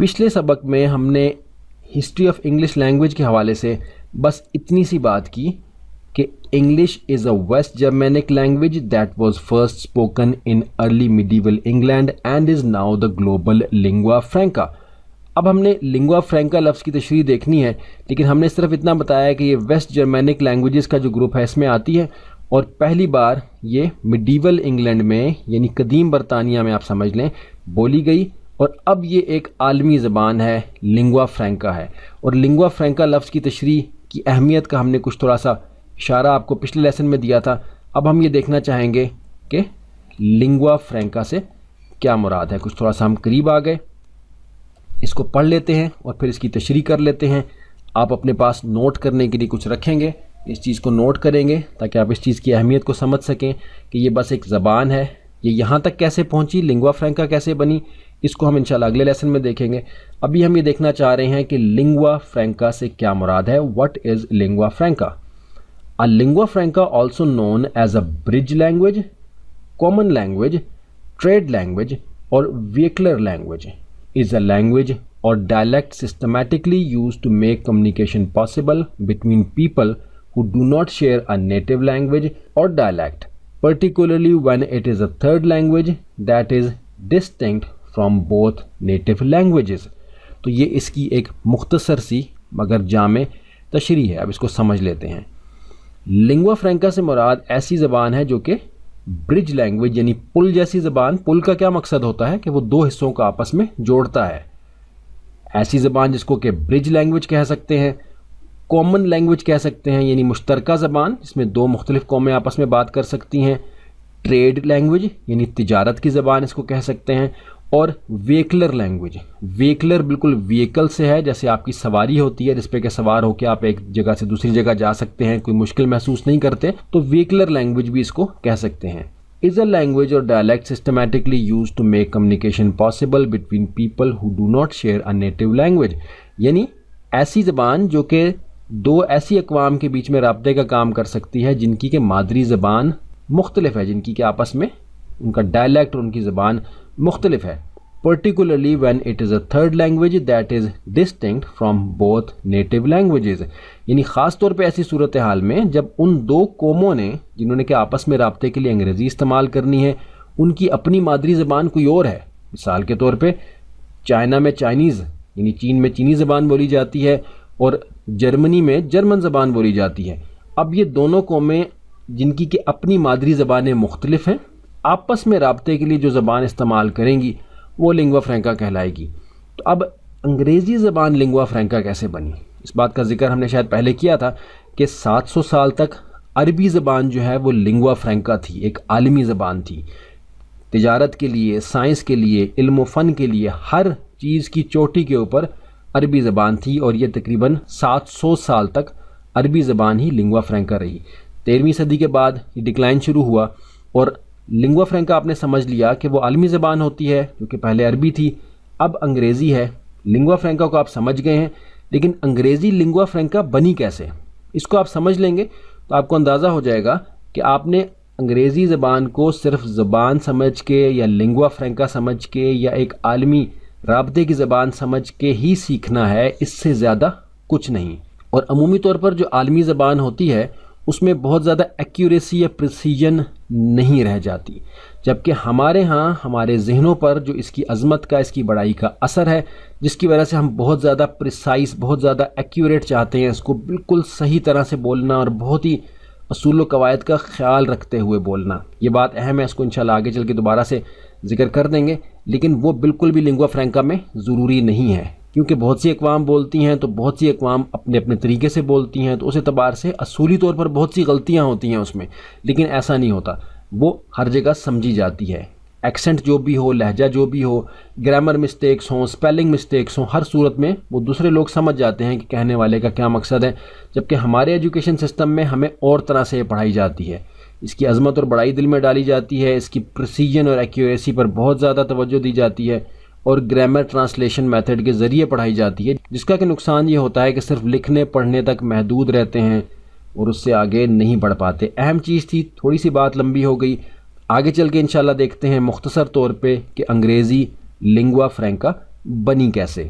پچھلے سبق میں ہم نے ہسٹری آف انگلش لینگویج کے حوالے سے بس اتنی سی بات کی کہ English is a West Germanic language that was first spoken in early medieval England and is now the global lingua franca. اب ہم نے لنگوا فرینکا لفظ کی تشریح دیکھنی ہے، لیکن ہم نے صرف اتنا بتایا کہ یہ ویسٹ جرمینک لینگویجز کا جو گروپ ہے اس میں آتی ہے، اور پہلی بار یہ میڈیول انگلینڈ میں یعنی قدیم برطانیہ میں آپ سمجھ لیں بولی گئی، اور اب یہ ایک عالمی زبان ہے، لنگوا فرینکا ہے۔ اور لنگوا فرینکا لفظ کی تشریح کی اہمیت کا ہم نے کچھ تھوڑا سا اشارہ آپ کو پچھلے لیسن میں دیا تھا۔ اب ہم یہ دیکھنا چاہیں گے کہ لنگوا فرینکا سے کیا مراد ہے۔ کچھ تھوڑا سا ہم قریب آ گئے، اس کو پڑھ لیتے ہیں اور پھر اس کی تشریح کر لیتے ہیں۔ آپ اپنے پاس نوٹ کرنے کے لیے کچھ رکھیں گے، اس چیز کو نوٹ کریں گے تاکہ آپ اس چیز کی اہمیت کو سمجھ سکیں کہ یہ بس ایک زبان ہے، یہ یہاں تک کیسے پہنچی، لنگوا فرینکا کیسے بنی، اس کو ہم انشاءاللہ اگلے لیسن میں دیکھیں گے۔ ابھی ہم یہ دیکھنا چاہ رہے ہیں کہ لنگوا فرینکا سے کیا مراد ہے۔ What is lingua franca? A lingua franca, also known as a bridge language, common language, trade language, or vehicular language, is a language or dialect systematically used to make communication possible between people who do not share a native language or dialect, particularly when it is a third language that is distinct from both native languages. تو یہ اس کی ایک مختصر سی مگر جامع تشریح ہے، اب اس کو سمجھ لیتے ہیں۔ لنگوا فرینکا سے مراد ایسی زبان ہے جو کہ برج لینگویج یعنی پل جیسی زبان۔ پل کا کیا مقصد ہوتا ہے کہ وہ دو حصوں کو آپس میں جوڑتا ہے۔ ایسی زبان جس کو کہ برج لینگویج کہہ سکتے ہیں، کامن لینگویج کہہ سکتے ہیں یعنی مشترکہ زبان جس میں دو مختلف قومیں آپس میں بات کر سکتی ہیں، ٹریڈ لینگویج یعنی تجارت کی زبان اس کو کہہ سکتے ہیں، اور ویکلر لینگویج۔ ویکلر بالکل ویکل سے ہے، جیسے آپ کی سواری ہوتی ہے جس پہ کہ سوار ہو کے آپ ایک جگہ سے دوسری جگہ جا سکتے ہیں، کوئی مشکل محسوس نہیں کرتے، تو ویکلر لینگویج بھی اس کو کہہ سکتے ہیں۔ از اے لینگویج اور dialect systematically use to make communication possible between people who do not share a native language, یعنی ایسی زبان جو کہ دو ایسی اقوام کے بیچ میں رابطے کا کام کر سکتی ہے جن کی کہ مادری زبان مختلف ہے، جن کی کہ آپس میں ان کا ڈائلیکٹ اور ان کی زبان مختلف ہے۔ particularly when it is a third language that is distinct from both native languages، یعنی خاص طور پہ ایسی صورتحال میں جب ان دو قوموں نے جنہوں نے کہ آپس میں رابطے کے لیے انگریزی استعمال کرنی ہے ان کی اپنی مادری زبان کوئی اور ہے۔ مثال کے طور پہ چائنا میں چائنیز یعنی چین میں چینی زبان بولی جاتی ہے اور جرمنی میں جرمن زبان بولی جاتی ہے۔ اب یہ دونوں قومیں جن کی کہ اپنی مادری زبانیں مختلف ہیں آپس میں رابطے کے لیے جو زبان استعمال کریں گی وہ لنگوا فرینکا کہلائے گی۔ تو اب انگریزی زبان لنگوا فرینکا کیسے بنی؟ اس بات کا ذکر ہم نے شاید پہلے کیا تھا کہ 700 سال تک عربی زبان جو ہے وہ لنگوا فرینکا تھی، ایک عالمی زبان تھی۔ تجارت کے لیے، سائنس کے لیے، علم و فن کے لیے، ہر چیز کی چوٹی کے اوپر عربی زبان تھی، اور یہ تقریباً 700 سال تک عربی زبان ہی لنگوا فرینکا رہی۔ 13ویں صدی کے بعد یہ ڈکلائن شروع ہوا اور لنگوا فرینکا آپ نے سمجھ لیا کہ وہ عالمی زبان ہوتی ہے جو کہ پہلے عربی تھی، اب انگریزی ہے۔ لنگوا فرینکا کو آپ سمجھ گئے ہیں، لیکن انگریزی لنگوا فرینکا بنی کیسے؟ اس کو آپ سمجھ لیں گے تو آپ کو اندازہ ہو جائے گا کہ آپ نے انگریزی زبان کو صرف زبان سمجھ کے یا لنگوا فرینکا سمجھ کے یا ایک عالمی رابطے کی زبان سمجھ کے ہی سیکھنا ہے، اس سے زیادہ کچھ نہیں۔ اور عمومی طور پر جو عالمی زبان ہوتی ہے اس میں بہت زیادہ ایکیوریسی یا پریسیجن نہیں رہ جاتی، جبکہ ہمارے ہاں ہمارے ذہنوں پر جو اس کی عظمت کا، اس کی بڑائی کا اثر ہے، جس کی وجہ سے ہم بہت زیادہ پریسائز، بہت زیادہ ایکیوریٹ چاہتے ہیں، اس کو بالکل صحیح طرح سے بولنا اور بہت ہی اصول و قواعد کا خیال رکھتے ہوئے بولنا۔ یہ بات اہم ہے، اس کو انشاءاللہ آگے چل کے دوبارہ سے ذکر کر دیں گے، لیکن وہ بالکل بھی لنگوا فرینکا میں ضروری نہیں ہے، کیونکہ بہت سی اقوام بولتی ہیں تو بہت سی اقوام اپنے اپنے طریقے سے بولتی ہیں، تو اس اعتبار سے اصولی طور پر بہت سی غلطیاں ہوتی ہیں اس میں، لیکن ایسا نہیں ہوتا، وہ ہر جگہ سمجھی جاتی ہے۔ ایکسنٹ جو بھی ہو، لہجہ جو بھی ہو، گرامر مسٹیکس ہوں، سپیلنگ مسٹیکس ہوں، ہر صورت میں وہ دوسرے لوگ سمجھ جاتے ہیں کہ کہنے والے کا کیا مقصد ہے، جبکہ ہمارے ایجوکیشن سسٹم میں ہمیں اور طرح سے یہ پڑھائی جاتی ہے۔ اس کی عظمت اور بڑائی دل میں ڈالی جاتی ہے، اس کی پریسیجن اور ایکیوریسی پر بہت زیادہ توجہ دی جاتی ہے، اور گرامر ٹرانسلیشن میتھڈ کے ذریعے پڑھائی جاتی ہے، جس کا کہ نقصان یہ ہوتا ہے کہ صرف لکھنے پڑھنے تک محدود رہتے ہیں اور اس سے آگے نہیں بڑھ پاتے۔ اہم چیز تھی، تھوڑی سی بات لمبی ہو گئی، آگے چل کے انشاءاللہ دیکھتے ہیں مختصر طور پہ کہ انگریزی لنگوا فرینکا بنی کیسے.